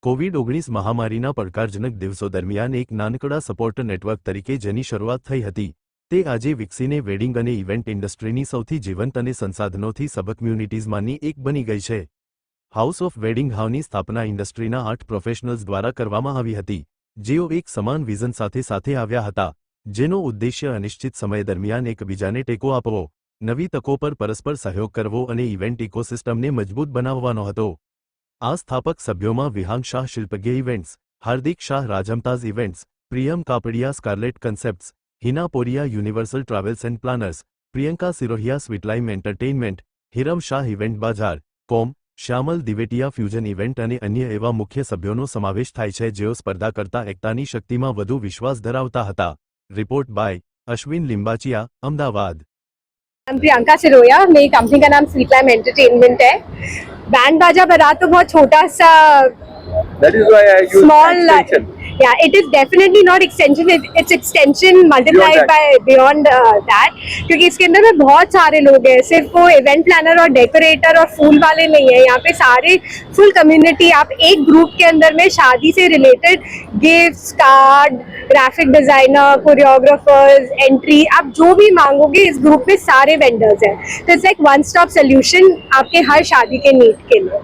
COVID-19 મહામારીના પડકારજનક દિવસો દરમિયાન એક નાનકડા સપોર્ટ નેટવર્ક તરીકે જેની શરૂઆત થઈ હતી, તે આજે વિકસીને વેડિંગ અને ઇવેન્ટ ઇન્ડસ્ટ્રીની સૌથી જીવંત અને સંસાધનોથી સભર કમ્યુનિટીઝમાંની એક બની ગઈ છે. હાઉસ ઓફ વેડિંગ હાઉસની સ્થાપના ઇન્ડસ્ટ્રીના 8 પ્રોફેશનલ્સ દ્વારા કરવામાં આવી હતી, જેઓ એક સમાન વિઝન સાથે આવ્યા હતા, જેનો ઉદ્દેશ્ય અનિશ્ચિત સમય દરમિયાન એકબીજાને ટેકો આપવો, નવી તકો પર પરસ્પર સહયોગ કરવો અને ઇવેન્ટ ઇકોસિસ્ટમને મજબૂત બનાવવાનો હતો. આ સ્થાપક સભ્યોમાં Vihang Shah Shilpagya Events, Hardik Shah Rajmataz Events, Priyam Kapadia Scarlet Concepts, Hina Poriya Universal Travels and Planners, Priyanka Sirohiya Sweetlime Entertainment, Hiram Shah Event Bazaar, com, Shyamal Divetia fusion event અને અન્ય એવા મુખ્ય સભ્યોનો સમાવેશ થાય છે જેઓ સ્પર્ધા કરતા એકતાની શક્તિમાં વધુ વિશ્વાસ ધરાવતા હતા. Report by Ashwin Limbachiya, Ahmedabad. प्रियंका सिरोया, मेरी कंपनी का नाम स्वीटलाइम एंटरटेनमेंट है. बैंड बाजा बारात तो बहुत छोटा सा That is why I use small extension. yeah, it is definitely not extension, it's extension multiplied by beyond that, क्योंकि इसके अंदर में बहुत सारे लोग हैं, सिर्फ वो इवेंट प्लानर और डेकोरेटर और फूल वाले नहीं है. यहाँ पे सारे फुल कम्युनिटी, आप एक ग्रुप के अंदर में शादी से related gifts, card, graphic designer, choreographers, entry, आप जो भी मांगोगे इस ग्रुप में सारे वेंडर्स हैं. तो it's like one stop solution आपके हर शादी के नीड के लिए.